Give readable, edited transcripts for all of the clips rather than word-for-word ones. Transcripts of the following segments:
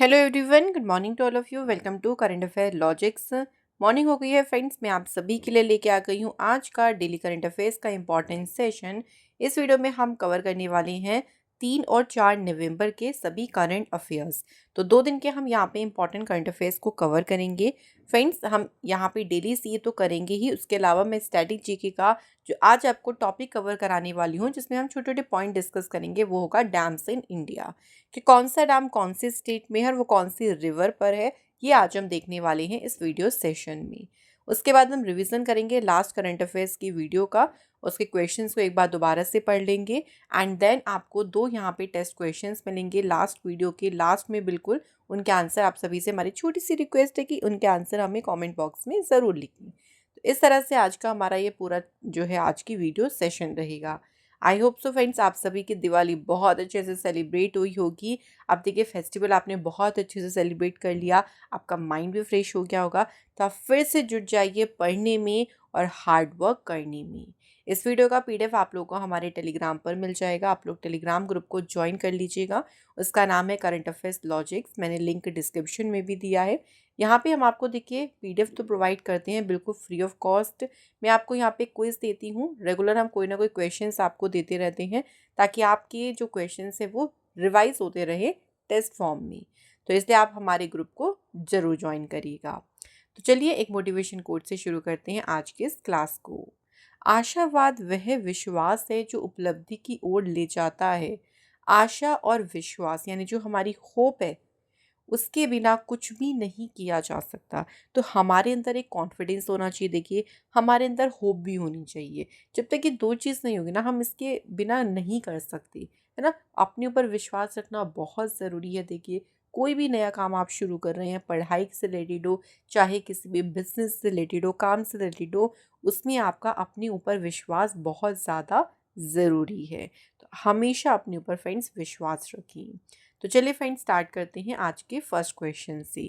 Hello everyone, good morning to all of you. Welcome to current affair logics. Morning हो गई है friends. मैं आप सभी के लिए लेके आ गई हूँ आज का डेली करंट अफेयर्स का इंपॉर्टेंट सेशन। इस वीडियो में हम कवर करने वाले हैं 3 और 4 नवंबर के सभी करंट अफेयर्स। तो 2 दिन के हम यहाँ पे इंपॉर्टेंट करंट अफेयर्स को कवर करेंगे फ्रेंड्स। हम यहाँ पे डेली सी तो करेंगे ही, उसके अलावा मैं स्टैटिक जीके का जो आज आपको टॉपिक कवर कराने वाली हूँ, जिसमें हम छोटे छोटे पॉइंट डिस्कस करेंगे, वो होगा डैम्स इन इंडिया, कि कौन सा डैम कौन से स्टेट में है और वो कौन सी रिवर पर है। ये आज हम देखने वाले हैं इस वीडियो सेशन में। उसके बाद हम रिवीजन करेंगे लास्ट करंट अफेयर्स की वीडियो का, उसके क्वेश्चंस को एक बार दोबारा से पढ़ लेंगे एंड देन आपको 2 यहाँ पे टेस्ट क्वेश्चंस मिलेंगे लास्ट वीडियो के लास्ट में। बिल्कुल उनके आंसर आप सभी से हमारी छोटी सी रिक्वेस्ट है कि उनके आंसर हमें कॉमेंट बॉक्स में ज़रूर लिखें। तो इस तरह से आज का हमारा ये पूरा जो है आज की वीडियो सेशन रहेगा। आई होप सो फ्रेंड्स, आप सभी की दिवाली बहुत अच्छे से सेलिब्रेट हुई होगी। आप देखिए फेस्टिवल आपने बहुत अच्छे से सेलिब्रेट कर लिया, आपका माइंड भी फ्रेश हो गया होगा। तो आप फिर से जुट जाइए पढ़ने में और हार्ड वर्क करने में। इस वीडियो का पीडीएफ आप लोगों को हमारे टेलीग्राम पर मिल जाएगा। आप लोग टेलीग्राम ग्रुप को ज्वाइन कर लीजिएगा। उसका नाम है करंट अफेयर्स लॉजिक्स। मैंने लिंक डिस्क्रिप्शन में भी दिया है। यहाँ पे हम आपको देखिए पीडीएफ तो प्रोवाइड करते हैं बिल्कुल फ्री ऑफ कॉस्ट। मैं आपको यहाँ पे क्विज देती हूँ, रेगुलर हम कोई ना कोई क्वेश्चंस आपको देते रहते हैं, ताकि आपके जो क्वेश्चंस है वो रिवाइज होते रहे टेस्ट फॉर्म में। तो इसलिए आप हमारे ग्रुप को ज़रूर ज्वाइन करिएगा। तो चलिए एक मोटिवेशन कोट से शुरू करते हैं आज के इस क्लास को। आशावाद वह विश्वास है जो उपलब्धि की ओर ले जाता है। आशा और विश्वास यानी जो हमारी होप है, उसके बिना कुछ भी नहीं किया जा सकता। तो हमारे अंदर एक कॉन्फिडेंस होना चाहिए। देखिए हमारे अंदर होप भी होनी चाहिए। जब तक ये 2 चीज़ नहीं होगी ना, हम इसके बिना नहीं कर सकते, है ना। अपने ऊपर विश्वास रखना बहुत ज़रूरी है। देखिए कोई भी नया काम आप शुरू कर रहे हैं, पढ़ाई से रिलेटेड हो, चाहे किसी भी बिजनेस से रिलेटेड हो, काम से रिलेटेड हो, उसमें आपका अपने ऊपर विश्वास बहुत ज़्यादा ज़रूरी है। तो हमेशा अपने ऊपर फ्रेंड्स विश्वास रखिए। तो चलिए फ्रेंड्स स्टार्ट करते हैं आज के फर्स्ट क्वेश्चन से।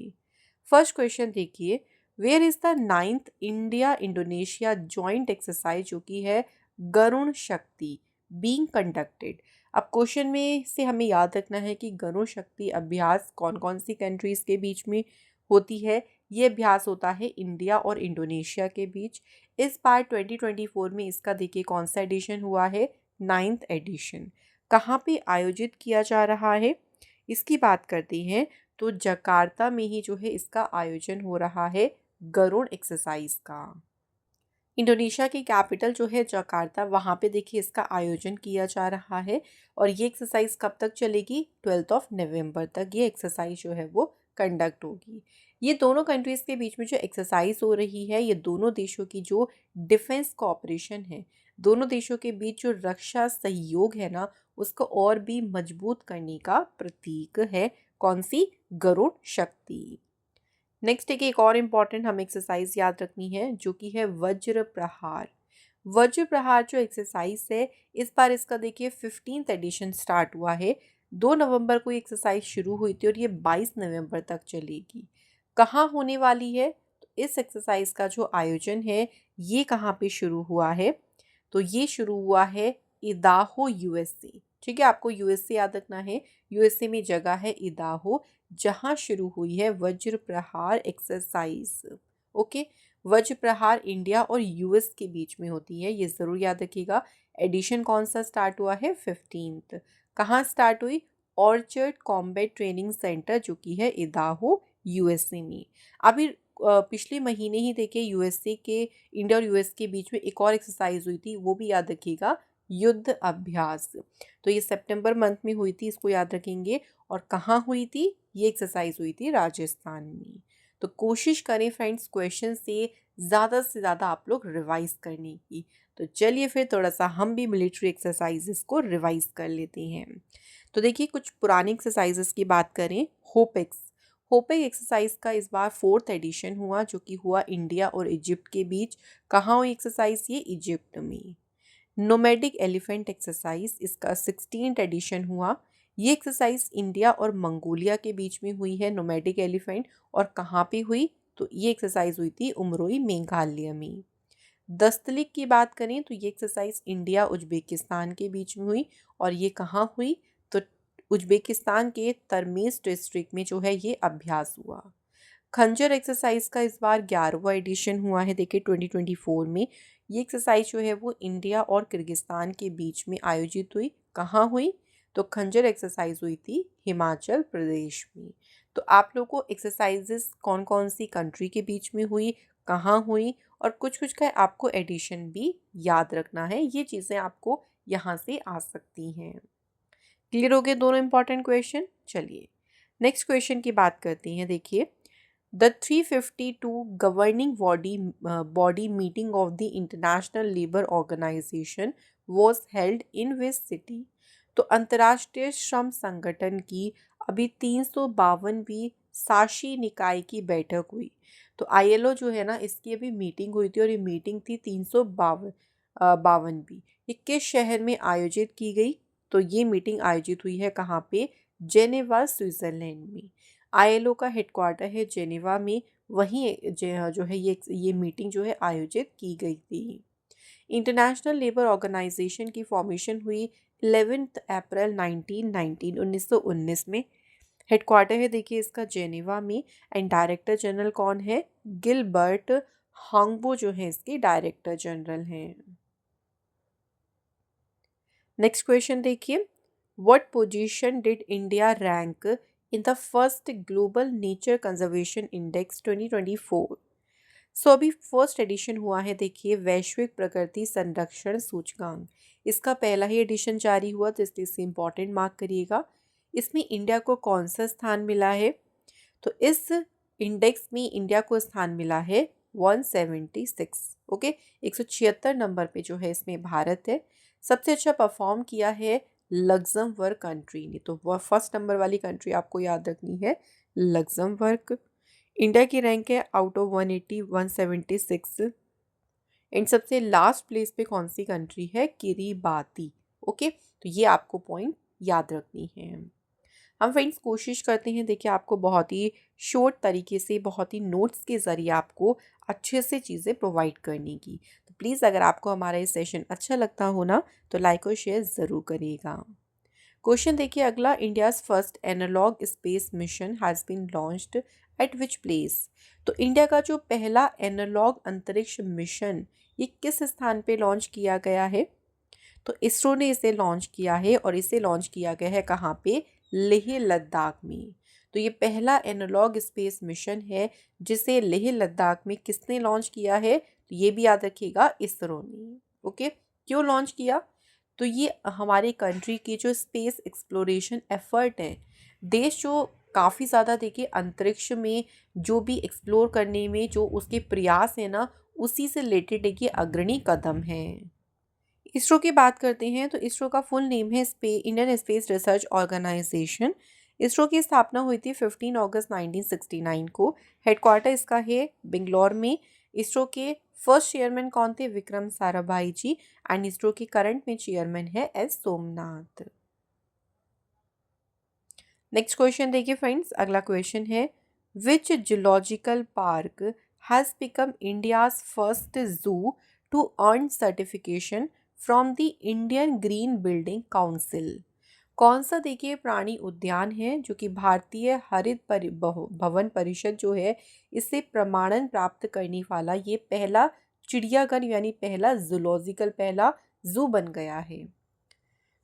फर्स्ट क्वेश्चन देखिए, where is the 9th India Indonesia joint exercise, जो कि है गरुण शक्ति, बीइंग कंडक्टेड। अब क्वेश्चन में से हमें याद रखना है कि गरुण शक्ति अभ्यास कौन कौन सी कंट्रीज़ के बीच में होती है। ये अभ्यास होता है इंडिया और इंडोनेशिया के बीच। इस बार 2024 में इसका देखिए कौन सा एडिशन हुआ है, 9th एडिशन। कहाँ पे आयोजित किया जा रहा है, इसकी बात करते हैं तो जकार्ता में ही जो है इसका आयोजन हो रहा है गरुड़ एक्सरसाइज का। इंडोनेशिया की कैपिटल जो है जकार्ता, वहाँ पे देखिए इसका आयोजन किया जा रहा है। और ये एक्सरसाइज कब तक चलेगी, 12 नवंबर तक ये एक्सरसाइज जो है वो कंडक्ट होगी। ये दोनों कंट्रीज़ के बीच में जो एक्सरसाइज हो रही है, ये दोनों देशों की जो डिफेंस कोऑपरेशन है, दोनों देशों के बीच जो रक्षा सहयोग है ना, उसको और भी मजबूत करने का प्रतीक है। कौन सी, गरुड़ शक्ति। नेक्स्ट है कि एक और इम्पॉर्टेंट हमें एक्सरसाइज याद रखनी है, जो कि है वज्र प्रहार। वज्र प्रहार जो एक्सरसाइज है, इस बार इसका देखिए 15th एडिशन स्टार्ट हुआ है। 2 नवंबर को ये एक्सरसाइज शुरू हुई थी और ये 22 नवंबर तक चलेगी। कहाँ होने वाली है, तो इस एक्सरसाइज का जो आयोजन है ये कहाँ पे शुरू हुआ है, तो ये शुरू हुआ है इदाहो यूएसए। ठीक है, आपको यूएसए याद रखना है। यूएसए में जगह है इदाहो, जहाँ शुरू हुई है वज्र प्रहार एक्सरसाइज। ओके, वज्र प्रहार इंडिया और यूएस के बीच में होती है, ये ज़रूर याद रखिएगा। एडिशन कौन सा स्टार्ट हुआ है, 15th। कहाँ स्टार्ट हुई, ऑर्चर्ड कॉम्बैट ट्रेनिंग सेंटर, जो कि है इदाहो यूएसए में। अभी पिछले महीने ही देखिए यूएसए के, इंडिया और यूएस के बीच में एक और एक्सरसाइज हुई थी, वो भी याद रखिएगा, युद्ध अभ्यास। तो ये सितंबर मंथ में हुई थी, इसको याद रखेंगे। और कहाँ हुई थी, ये एक्सरसाइज हुई थी राजस्थान में। तो कोशिश करें फ्रेंड्स क्वेश्चन से ज़्यादा आप लोग रिवाइज करने की। तो चलिए फिर थोड़ा सा हम भी मिलिट्री एक्सरसाइजेस को रिवाइज कर लेते हैं। तो देखिए कुछ पुरानी एक्सरसाइजेस की बात करें, होपेक्स। होपेक एक्सरसाइज का इस बार 4th एडिशन हुआ, जो कि हुआ इंडिया और इजिप्ट के बीच। कहाँ हुई एक्सरसाइज, ये इजिप्ट में। नोमैडिक एलिफेंट एक्सरसाइज, इसका 16th एडिशन हुआ। ये एक्सरसाइज इंडिया और मंगोलिया के बीच में हुई है, नोमैडिक एलिफेंट। और कहाँ पे हुई, तो ये एक्सरसाइज हुई थी उमरोई मेघालय में। दस्तलिक की बात करें तो ये एक्सरसाइज इंडिया उज्बेकिस्तान के बीच में हुई। और ये कहाँ हुई, तो उज्बेकिस्तान के तरमीज डिस्ट्रिक्ट में जो है ये अभ्यास हुआ। खंजर एक्सरसाइज का इस बार 11वां एडिशन हुआ है। देखिए 2024 में ये एक्सरसाइज जो है वो इंडिया और किर्गिस्तान के बीच में आयोजित हुई। कहाँ हुई? तो खंजर एक्सरसाइज हुई थी हिमाचल प्रदेश में। तो आप लोगों को एक्सरसाइजेस कौन कौन सी कंट्री के बीच में हुई, कहाँ हुई, और कुछ कुछ का आपको एडिशन भी याद रखना है। ये चीज़ें आपको यहाँ से आ सकती हैं। क्लियर हो गए दोनों इंपॉर्टेंट क्वेश्चन। चलिए नेक्स्ट क्वेश्चन की बात करते हैं। देखिए the 352 governing body meeting of the international labour organisation was held in which city? तो अंतर्राष्ट्रीय श्रम संगठन की अभी 352वीं साशी निकाय की बैठक हुई। तो आईएलओ जो है ना, इसकी अभी मीटिंग हुई थी और ये मीटिंग थी 352वीं। ये किस शहर में आयोजित की गई? तो ये मीटिंग आयोजित हुई है कहाँ पे? जेनेवा स्विट्जरलैंड में। आईएलओ का हेडक्वार्टर है जेनेवा में। वहीं जो है ये मीटिंग जो है आयोजित की गई थी। इंटरनेशनल लेबर ऑर्गेनाइजेशन की फॉर्मेशन हुई 11 अप्रैल 1919 में। हेडक्वार्टर है देखिए इसका जेनेवा में। एंड डायरेक्टर जनरल कौन है? गिलबर्ट हांगबो जो है इसके डायरेक्टर जनरल हैं। नेक्स्ट क्वेश्चन देखिए, what position did India rank in the first global nature conservation index 2024? सो अभी फर्स्ट एडिशन हुआ है देखिए वैश्विक प्रकृति संरक्षण सूचकांक। इसका पहला ही एडिशन जारी हुआ, तो इसलिए इसे इंपॉर्टेंट मार्क करिएगा। इसमें इंडिया को कौन सा स्थान मिला है? तो इस इंडेक्स में इंडिया को स्थान मिला है 176। ओके, 176 नंबर पे जो है इसमें भारत है। सबसे अच्छा परफॉर्म किया है लग्जमबर्ग कंट्री ने। तो वह फर्स्ट नंबर वाली कंट्री आपको याद रखनी है, लग्जमबर्ग। इंडिया की रैंक है आउट ऑफ 180 176। एंड सबसे लास्ट प्लेस पे कौन सी कंट्री है? किरीबाती। ओके, तो ये आपको पॉइंट याद रखनी है। हम फ्रेंड्स कोशिश करते हैं देखिए आपको बहुत ही शॉर्ट तरीके से, बहुत ही नोट्स के ज़रिए आपको अच्छे से चीज़ें प्रोवाइड करने की। तो प्लीज़ अगर आपको हमारा ये सेशन अच्छा लगता हो ना, तो लाइक और शेयर ज़रूर करिएगा। क्वेश्चन देखिए अगला, India's first analog space mission has been launched at which place? तो इंडिया का जो पहला एनालॉग अंतरिक्ष मिशन ये किस स्थान पे लॉन्च किया गया है? तो इसरो ने इसे लॉन्च किया है और इसे लॉन्च किया गया है कहाँ पे? लेह लद्दाख में। तो ये पहला एनालॉग स्पेस मिशन है जिसे लेह लद्दाख में किसने लॉन्च किया है? तो ये भी याद रखिएगा, इसरो ने। ओके, क्यों लॉन्च किया? तो ये हमारे कंट्री की जो स्पेस एक्सप्लोरेशन एफर्ट है, देश जो काफ़ी ज़्यादा देखिए अंतरिक्ष में जो भी एक्सप्लोर करने में जो उसके प्रयास है ना, उसी से रिलेटेड एक ये अग्रणी कदम है। इसरो की बात करते हैं तो इसरो का फुल नेम है Indian space research organisation. ISRO की स्थापना हुई थी 15 अगस्त 1969 को। हेडक्वार्टर इसका है बेंगलोर में। इसरो के फर्स्ट चेयरमैन कौन थे? विक्रम साराभाई जी। एंड इसरो के करंट में चेयरमैन है एस सोमनाथ। नेक्स्ट क्वेश्चन देखिए फ्रेंड्स, अगला क्वेश्चन है which zoological park has become India's first zoo to earn certification from the Indian green building Council? कौन सा देखिए प्राणी उद्यान है जो कि भारतीय हरित भवन परिषद जो है इससे प्रमाणन प्राप्त करने वाला ये पहला चिड़ियाघर यानी पहला जूलॉजिकल पहला जू बन गया है?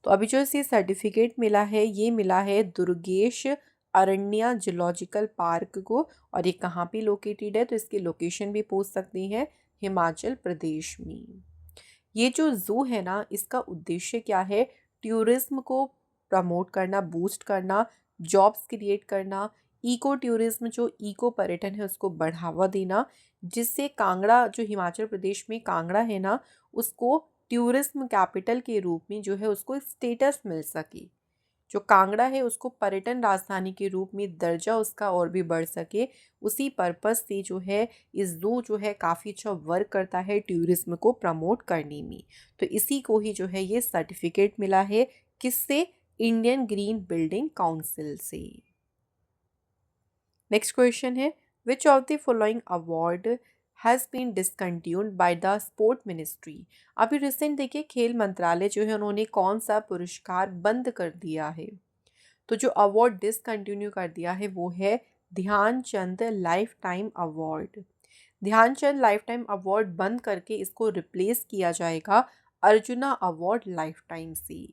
तो अभी जो इसे सर्टिफिकेट मिला है ये मिला है दुर्गेश अरण्या जूलॉजिकल पार्क को। और ये कहाँ पे लोकेटेड है? तो इसकी लोकेशन भी पूछ सकते हैं, हिमाचल प्रदेश में। ये जो जू है ना, इसका उद्देश्य क्या है? टूरिज्म को प्रमोट करना, बूस्ट करना, जॉब्स क्रिएट करना, इको टूरिज्म जो इको पर्यटन है उसको बढ़ावा देना, जिससे कांगड़ा जो हिमाचल प्रदेश में कांगड़ा है ना, उसको टूरिज्म कैपिटल के रूप में जो है उसको स्टेटस मिल सके। जो कांगड़ा है उसको पर्यटन राजधानी के रूप में दर्जा उसका और भी बढ़ सके। उसी पर्पस से जो है इस जू जो है काफ़ी अच्छा वर्क करता है टूरिज्म को प्रमोट करने में। तो इसी को ही जो है ये सर्टिफिकेट मिला है, किससे? इंडियन ग्रीन बिल्डिंग काउंसिल से। नेक्स्ट क्वेश्चन है which of the following award has been discontinued by the sport ministry? अभी रिसेंट देखिए खेल मंत्रालय जो है उन्होंने कौन सा पुरस्कार बंद कर दिया है? तो जो अवार्ड डिसकंटिन्यू कर दिया है वो है Dhyan Chand lifetime award. Dhyan Chand lifetime award बंद करके इसको रिप्लेस किया जाएगा अर्जुना अवार्ड लाइफ टाइम से।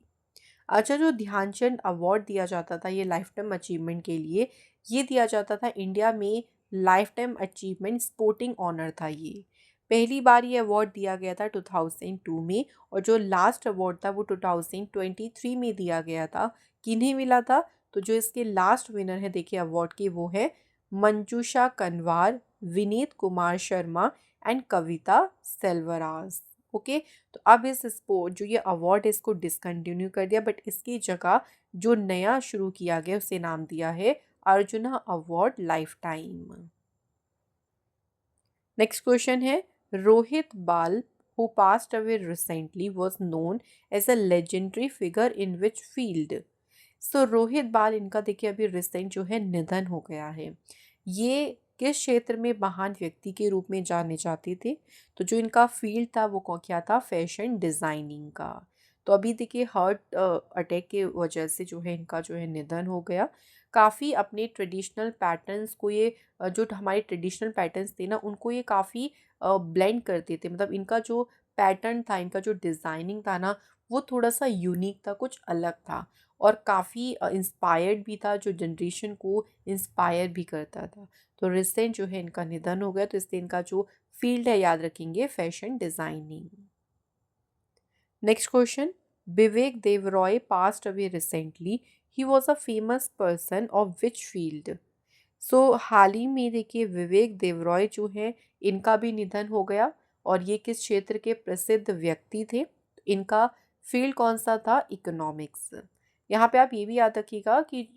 अच्छा, जो ध्यानचंद अवार्ड दिया जाता था ये लाइफ टाइम अचीवमेंट के लिए, ये दिया जाता था इंडिया में lifetime achievement sporting honour था ये। पहली बार ये अवार्ड दिया गया था 2002 में, और जो लास्ट अवार्ड था वो 2023 में दिया गया था। किन्हें मिला था? तो जो इसके लास्ट विनर है देखिए अवार्ड के, वो है मंजूषा कनवार, विनीत कुमार शर्मा एंड कविता सेल्वराज। ओके, तो अब इस स्पोर्ट जो ये अवार्ड है इसको डिसकंटिन्यू कर दिया, बट इसकी जगह जो नया शुरू किया गया उसे नाम दिया है arjuna award life time. Next question है, रोहित बाल who passed away recently was known as a legendary figure in which field? सो रोहित बाल इनका देखिए अभी रिसेंट जो है निधन हो गया है। ये किस क्षेत्र में महान व्यक्ति के रूप में जाने जाते थे? तो जो इनका फील्ड था वो क्या था? फैशन डिज़ाइनिंग का। तो अभी देखिए हार्ट अटैक के वजह से जो है इनका जो है निधन हो गया। काफ़ी अपने ट्रेडिशनल पैटर्न्स को ये जो हमारे ट्रेडिशनल पैटर्न्स थे ना उनको ये काफ़ी ब्लेंड करते थे। मतलब इनका जो पैटर्न था, इनका जो डिज़ाइनिंग था ना, वो थोड़ा सा यूनिक था, कुछ अलग था और काफ़ी इंस्पायर्ड भी था, जो जनरेशन को इंस्पायर भी करता था। तो रिसेंट जो है इनका निधन हो गया, तो इसलिए इनका जो फील्ड है याद रखेंगे fashion designing. Next question, Vivek Debroy passed away recently, he was a famous person of which field? So हाल ही में देखिए विवेक देवरॉय जो है इनका भी निधन हो गया, और ये किस क्षेत्र के प्रसिद्ध व्यक्ति थे? इनका फील्ड कौन सा था? इकोनॉमिक्स। यहाँ पे आप ये भी याद रखिएगा कि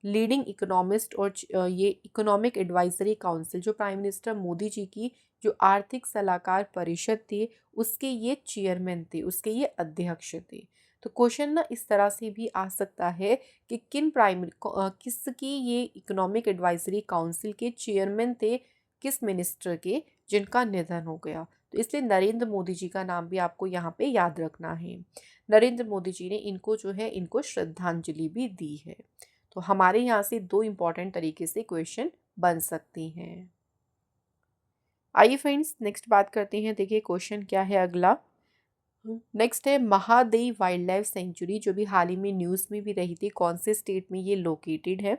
लीडिंग इकोनॉमिस्ट और ये इकोनॉमिक एडवाइजरी काउंसिल जो प्राइम मिनिस्टर मोदी जी की जो आर्थिक सलाहकार परिषद थी उसके ये चेयरमैन थे, उसके ये अध्यक्ष थे। तो क्वेश्चन ना इस तरह से भी आ सकता है कि किसकी ये इकोनॉमिक एडवाइजरी काउंसिल के चेयरमैन थे, किस मिनिस्टर के, जिनका निधन हो गया। तो इसलिए नरेंद्र मोदी जी का नाम भी आपको यहाँ पे याद रखना है। नरेंद्र मोदी जी ने इनको जो है इनको श्रद्धांजलि भी दी है। तो हमारे यहाँ से दो इम्पॉर्टेंट तरीके से क्वेश्चन बन सकते हैं। आइए फ्रेंड्स नेक्स्ट बात करते हैं। देखिए क्वेश्चन क्या है अगला। नेक्स्ट है महादेई वाइल्ड लाइफ सेंचुरी, जो भी हाल ही में न्यूज़ में भी रही थी, कौन से स्टेट में ये लोकेटेड है?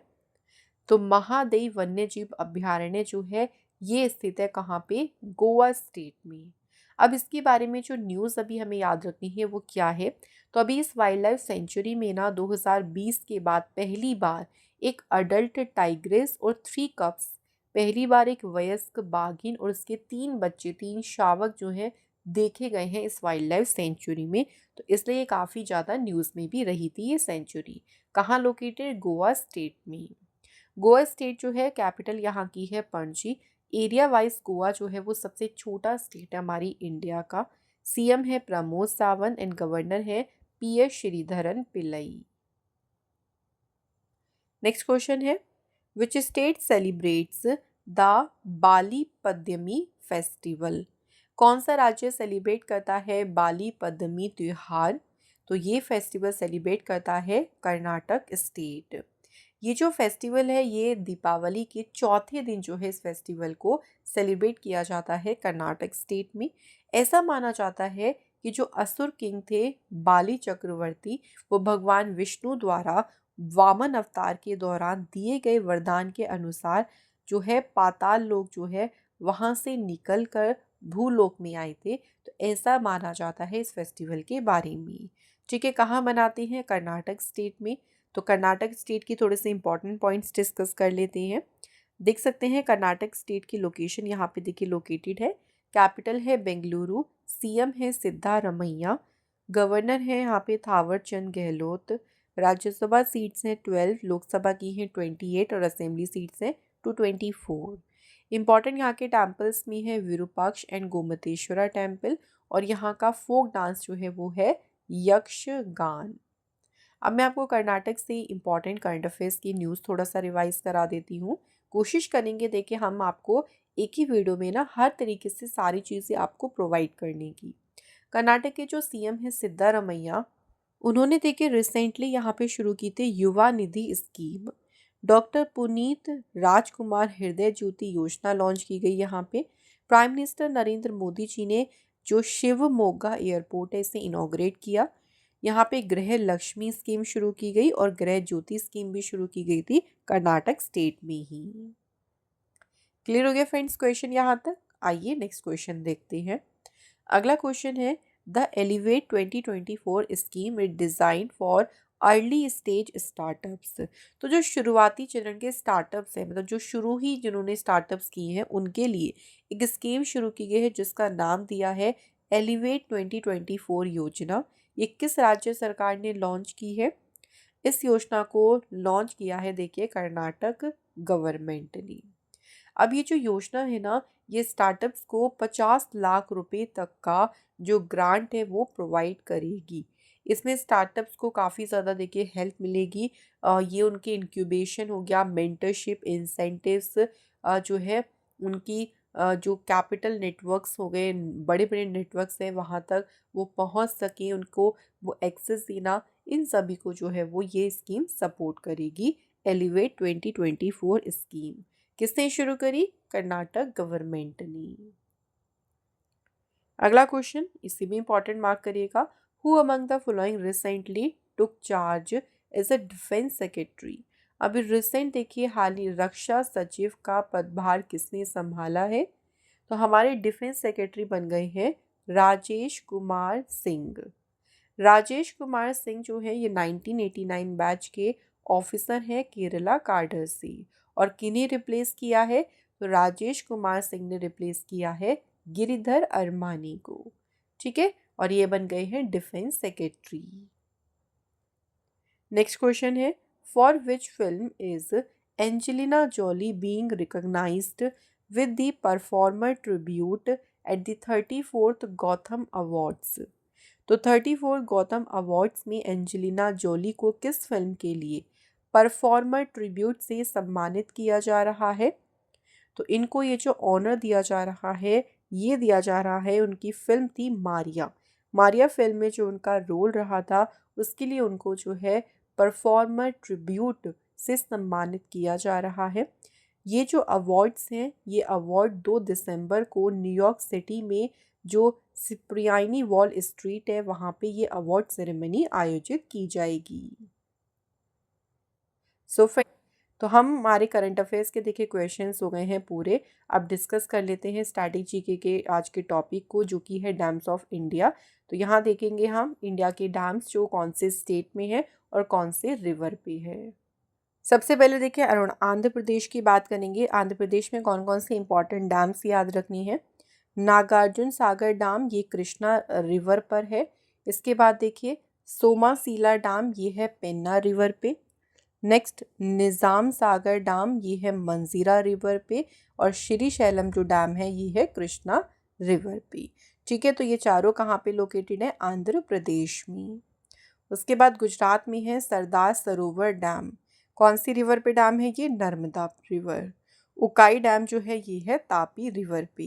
तो महादेई वन्य जीव अभ्यारण्य जो है ये स्थित है कहाँ पे? गोवा स्टेट में। अब इसके बारे में जो न्यूज़ अभी हमें याद रखनी है वो क्या है? तो अभी इस वाइल्ड लाइफ सेंचुरी में ना 2020 के बाद पहली बार एक अडल्ट टाइग्रेस और 3 कप्स, पहली बार एक वयस्क बाघिन और उसके 3 बच्चे, 3 शावक जो हैं देखे गए हैं इस वाइल्ड लाइफ सेंचुरी में। तो इसलिए ये काफ़ी ज़्यादा न्यूज़ में भी रही थी ये सेंचुरी। कहाँ लोकेटेड? गोवा स्टेट में। गोवा स्टेट जो है कैपिटल यहाँ की है पणजी। एरिया वाइज गोवा जो है वो सबसे छोटा स्टेट है हमारी इंडिया का। सीएम है प्रमोद सावंत एंड गवर्नर है P S Sreedharan Pillai. Next question है, which state celebrates the Bali Padyami festival? कौन सा राज्य सेलिब्रेट करता है बाली पद्यमी त्योहार? तो ये फेस्टिवल सेलिब्रेट करता है कर्नाटक स्टेट। ये जो फेस्टिवल है ये दीपावली के चौथे दिन जो है इस फेस्टिवल को सेलिब्रेट किया जाता है कर्नाटक स्टेट में। ऐसा माना जाता है कि जो असुर किंग थे बाली चक्रवर्ती, वो भगवान विष्णु द्वारा वामन अवतार के दौरान दिए गए वरदान के अनुसार जो है पाताल लोक जो है वहाँ से निकल कर भूलोक में आए थे। तो ऐसा माना जाता है इस फेस्टिवल के बारे में। ठीक है, कहाँ मनाते हैं? कर्नाटक स्टेट में। तो कर्नाटक स्टेट की थोड़े से इंपॉर्टेंट पॉइंट्स डिस्कस कर लेते हैं। देख सकते हैं कर्नाटक स्टेट की लोकेशन यहाँ पे देखिए लोकेटेड है। कैपिटल है बेंगलुरु, सीएम है सिद्धारमैया, गवर्नर है यहाँ पे थावर चंद गहलोत। राज्यसभा सीट्स हैं 12, लोकसभा की हैं 28 और असेंबली सीट्स हैं 224। इंपॉर्टेंट यहाँ के टेम्पल्स में है विरूपाक्ष एंड गोमतेश्वरा टेम्पल, और यहाँ का फोक डांस जो है वो है यक्षगान। अब मैं आपको कर्नाटक से इम्पॉर्टेंट करंट अफेयर्स की न्यूज़ थोड़ा सा रिवाइज करा देती हूँ। कोशिश करेंगे देखिए हम आपको एक ही वीडियो में ना हर तरीके से सारी चीज़ें आपको प्रोवाइड करने की। कर्नाटक के जो सीएम है सिद्धारमैया, उन्होंने देखिए रिसेंटली यहाँ पे शुरू की थी युवा निधि स्कीम। डॉक्टर पुनीत राजकुमार हृदय ज्योति योजना लॉन्च की गई यहाँ पे। प्राइम मिनिस्टर नरेंद्र मोदी जी ने जो शिवमोगा एयरपोर्ट है इसे इनॉग्रेट किया। यहाँ पे गृह लक्ष्मी स्कीम शुरू की गई और गृह ज्योति स्कीम भी शुरू की गई थी कर्नाटक स्टेट में ही। क्लियर हो गया फ्रेंड्स क्वेश्चन यहाँ तक। आइए नेक्स्ट क्वेश्चन देखते हैं। अगला क्वेश्चन है the elevate 2024 scheme is design for early stage startups. तो जो शुरुआती चरण के स्टार्टअप्स हैं, मतलब जो शुरू ही जिन्होंने स्टार्टअप्स किए हैं उनके लिए एक स्कीम शुरू की गई है जिसका नाम दिया है एलिवेट 2024 योजना। ये किस राज्य सरकार ने लॉन्च की है? इस योजना को लॉन्च किया है देखिए कर्नाटक गवर्नमेंट ने। अब ये जो योजना है ना, ये स्टार्टअप्स को 50 लाख रुपए तक का जो ग्रांट है वो प्रोवाइड करेगी। इसमें स्टार्टअप्स को काफ़ी ज़्यादा देखिए हेल्प मिलेगी। ये उनके इंक्यूबेशन हो गया, मेंटरशिप, इंसेंटिव्स, जो है उनकी जो कैपिटल नेटवर्क्स हो गए, बड़े बड़े नेटवर्क्स हैं वहाँ तक वो पहुँच सकें, उनको वो एक्सेस देना, इन सभी को जो है वो ये स्कीम सपोर्ट करेगी। एलिवेट 2024 स्कीम किसने शुरू करी? कर्नाटक गवर्नमेंट ने। अगला क्वेश्चन इसी में इंपॉर्टेंट मार्क करिएगा। Who among the following recently took charge as a defence secretary. अभी रिसेंट देखिए हाल ही रक्षा सचिव का पदभार किसने संभाला है? तो हमारे डिफेंस सेक्रेटरी बन गए हैं राजेश कुमार सिंह। राजेश कुमार सिंह जो है ये 1989 बैच के ऑफिसर हैं केरला काडर से। और किन्हें रिप्लेस किया है? तो राजेश कुमार सिंह ने रिप्लेस किया है गिरिधर अरमानी को। ठीक है, और ये बन गए हैं डिफेंस सेक्रेटरी। नेक्स्ट क्वेश्चन है for which film is Angelina Jolie being recognised with the performer tribute at the 34th Gotham awards. तो 34 गौतम अवार्ड्स में एंजेलिना जोली को किस फिल्म के लिए परफॉर्मर ट्रिब्यूट से सम्मानित किया जा रहा है? तो इनको ये जो ऑनर दिया जा रहा है ये दिया जा रहा है, उनकी फिल्म थी मारिया। मारिया फिल्म में जो उनका रोल रहा था उसके लिए उनको जो है परफॉर्मर ट्रिब्यूट से सम्मानित किया जा रहा है। ये जो अवार्ड्स हैं ये अवार्ड 2 दिसंबर को न्यूयॉर्क सिटी में जो सिप्रियानी वॉल स्ट्रीट है वहाँ पे ये अवार्ड सेरेमनी आयोजित की जाएगी। सो तो हम हमारे करंट अफेयर्स के देखिए क्वेश्चंस हो गए हैं पूरे। अब डिस्कस कर लेते हैं स्ट्रैटेजी के आज के टॉपिक को जो कि है डैम्स ऑफ इंडिया। तो यहाँ देखेंगे हम इंडिया के डैम्स जो कौन से स्टेट में है और कौन से रिवर पे है। सबसे पहले देखिए आंध्र प्रदेश की बात करेंगे। आंध्र प्रदेश में कौन कौन से इंपॉर्टेंट डैम्स याद रखनी है। नागार्जुन सागर डैम ये कृष्णा रिवर पर है। इसके बाद देखिए सोमासीला डैम ये है पेन्ना रिवर पे। नेक्स्ट निज़ाम सागर डैम ये है मंजीरा रिवर पे। और श्री शैलम जो डैम है ये है कृष्णा रिवर पे। ठीक है, तो ये चारों कहाँ पे लोकेटेड है? आंध्र प्रदेश में। उसके बाद गुजरात में है सरदार सरोवर डैम। कौन सी रिवर पे डैम है ये? नर्मदा रिवर। उकाई डैम जो है ये है तापी रिवर पे।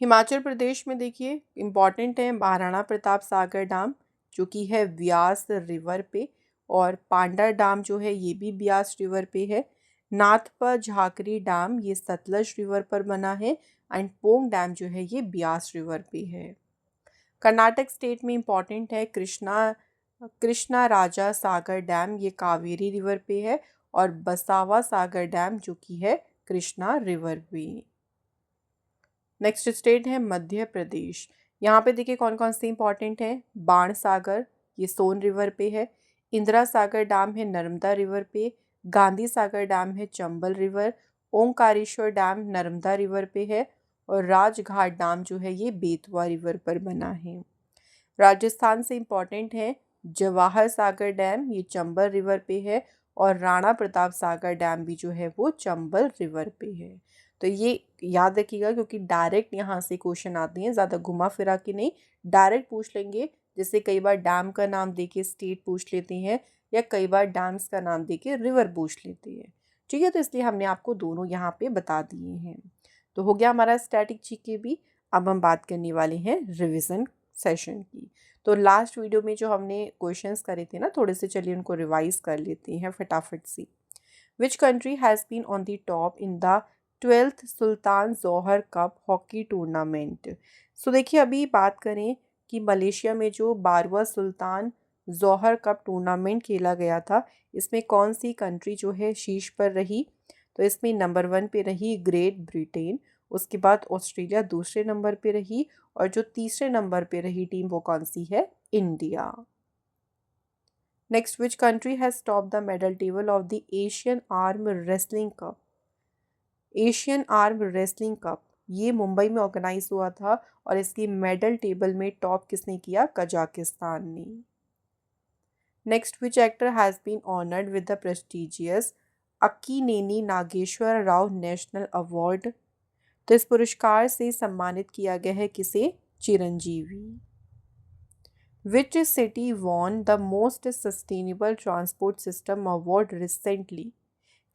हिमाचल प्रदेश में देखिए इम्पॉर्टेंट है महाराणा प्रताप सागर डैम जो कि है व्यास रिवर पे। और पांडा डैम जो है ये भी ब्यास रिवर पे है। नाथपा झाकरी डैम ये सतलज रिवर पर बना है। एंड पोंग डैम जो है ये ब्यास रिवर पे है। कर्नाटक स्टेट में इम्पॉर्टेंट है कृष्णा राजा सागर डैम ये कावेरी रिवर पे है। और बसावा सागर डैम जो कि है कृष्णा रिवर पे। नेक्स्ट स्टेट है मध्य प्रदेश। यहाँ पे देखिए कौन कौन से इंपॉर्टेंट है। बाण सागर ये सोन रिवर पे है। इंदिरा सागर डैम है नर्मदा रिवर पे। गांधी सागर डैम है Chambal river. Omkareshwar dam Narmada river पे है। और राजघाट डैम जो है ये बेतवा रिवर पर बना है। राजस्थान से इम्पॉर्टेंट है जवाहर सागर डैम ये चंबल रिवर पे है। और राणा प्रताप सागर डैम भी जो है वो चंबल रिवर पे है। तो ये याद रखिएगा क्योंकि डायरेक्ट यहाँ से क्वेश्चन आते हैं, ज़्यादा घुमा फिरा के नहीं, डायरेक्ट पूछ लेंगे। जैसे कई बार डैम का नाम देके स्टेट पूछ लेते हैं या कई बार डैम्स का नाम देके रिवर पूछ लेते हैं। ठीक है, तो इसलिए हमने आपको दोनों यहाँ पे बता दिए हैं। तो हो गया हमारा स्टैटिक जीके भी। अब हम बात करने वाले हैं रिविज़न सेशन की। तो लास्ट वीडियो में जो हमने क्वेश्चंस करे थे ना, थोड़े से चलिए उनको रिवाइज कर लेते हैं फटाफट से। Which country has been on the top in the 12th Sultan Johor cup hockey tournament. So देखिए, अभी बात करें कि मलेशिया में जो 12वां सुल्तान जोहर कप टूर्नामेंट खेला गया था, इसमें कौन सी कंट्री जो है शीर्ष पर रही। तो इसमें नंबर 1 पे रही ग्रेट ब्रिटेन, उसके बाद ऑस्ट्रेलिया दूसरे नंबर पे रही, और जो तीसरे नंबर पे रही टीम वो कौन सी है, India. Next, which country has top the medal table of the Asian arm wrestling cup. Asian arm wrestling cup ये मुंबई में ऑर्गेनाइज हुआ था, और इसकी मेडल टेबल में टॉप किसने किया, कजाकिस्तान ने। Next, which actor has been honoured with the prestigious Akkineni Nageswara Rao national award. तो इस पुरस्कार से सम्मानित किया गया है किसे, Chiranjeevi. Which city won the most sustainable transport system award recently.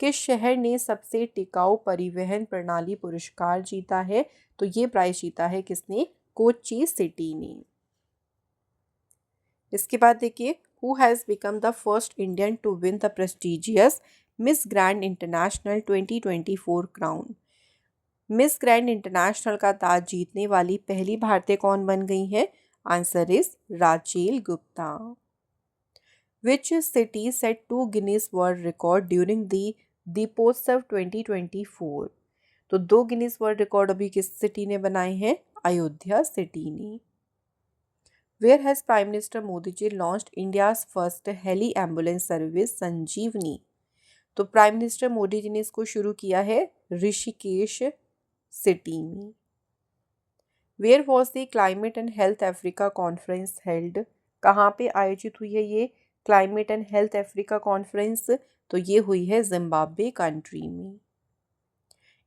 किस शहर ने सबसे टिकाऊ परिवहन प्रणाली पुरस्कार जीता है। तो ये प्राइज जीता है किसने, कोच्चि सिटी ने। इसके बाद देखिए, who has become the first Indian to win the prestigious Miss Grand International 2024 crown. Miss Grand International का ताज जीतने वाली पहली भारतीय कौन बन गई है। Answer is Rachel Gupta. Which city set 2 Guinness world record during the Deepotsav 2024। तो 2 गिनीज वर्ल्ड रिकॉर्ड अभी किस सिटी ने बनाए हैं, अयोध्या सिटी ने। Where has prime minister Modi ji launched India's first heli ambulance service Sanjeevani. तो प्राइम मिनिस्टर मोदी जी ने इसको शुरू किया है ऋषिकेश सिटी में। Where was the climate and health Africa conference held. कहाँ पे आयोजित हुई है ये climate and health Africa conference. तो ये हुई है जिम्बाब्वे कंट्री में।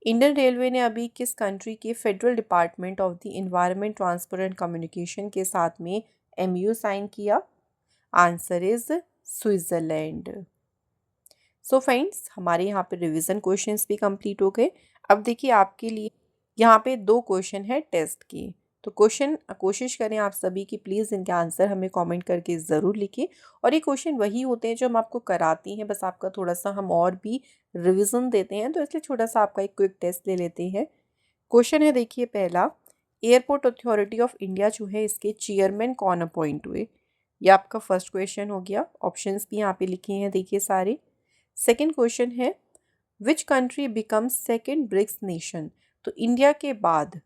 इंडियन रेलवे ने अभी किस कंट्री के federal department of the environment transport and communication के साथ में MOU साइन किया। Answer is Switzerland. So friends, हमारे यहाँ पे रिवीजन क्वेश्चंस भी कंप्लीट हो गए। अब देखिए, आपके लिए यहाँ पे 2 क्वेश्चन है टेस्ट के। तो कोशिश करें आप सभी की प्लीज़ इनके आंसर हमें कमेंट करके ज़रूर लिखिए। और ये क्वेश्चन वही होते हैं जो हम आपको कराते हैं, बस आपका थोड़ा सा हम और भी रिवीजन देते हैं, तो इसलिए छोटा सा आपका एक क्विक टेस्ट ले लेते हैं। क्वेश्चन है देखिए पहला, एयरपोर्ट अथॉरिटी ऑफ इंडिया जो है इसके चेयरमैन कौन अपॉइंट हुए। ये आपका फर्स्ट क्वेश्चन हो गया। ऑप्शंस भी यहाँ पे लिखे हैं देखिए सारे। सेकेंड क्वेश्चन है, which country become second BRICS nation. तो इंडिया के बाद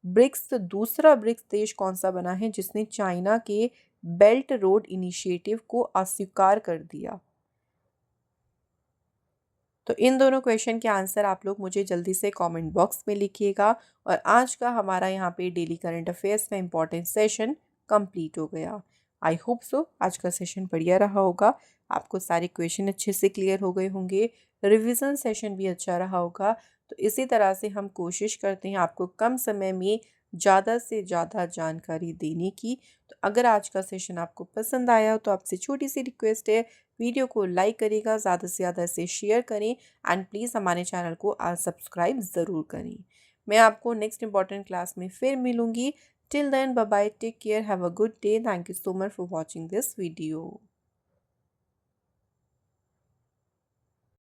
ब्रिक्स दूसरा ब्रिक्स देश कौन सा बना है जिसने चाइना के बेल्ट रोड इनिशिएटिव को अस्वीकार कर दिया। तो इन दोनों क्वेश्चन के आंसर आप लोग मुझे जल्दी से कमेंट बॉक्स में लिखिएगा। और आज का हमारा यहाँ पे डेली करंट अफेयर्स का इम्पोर्टेंट सेशन कंप्लीट हो गया। आई होप सो आज का सेशन बढ़िया रहा होगा, आपको सारे क्वेश्चन अच्छे से क्लियर हो गए होंगे, रिवीजन सेशन भी अच्छा रहा होगा। तो इसी तरह से हम कोशिश करते हैं आपको कम समय में ज़्यादा से ज़्यादा जानकारी देने की। तो अगर आज का सेशन आपको पसंद आया हो तो आपसे छोटी सी रिक्वेस्ट है, वीडियो को लाइक करिएगा, ज़्यादा से ज़्यादा इसे शेयर करें, एंड प्लीज़ हमारे चैनल को सब्सक्राइब ज़रूर करें। मैं आपको नेक्स्ट इंपॉर्टेंट क्लास में फिर मिलूँगी। Till then, bye bye, take care, have a good day. Thank you so much for watching this video.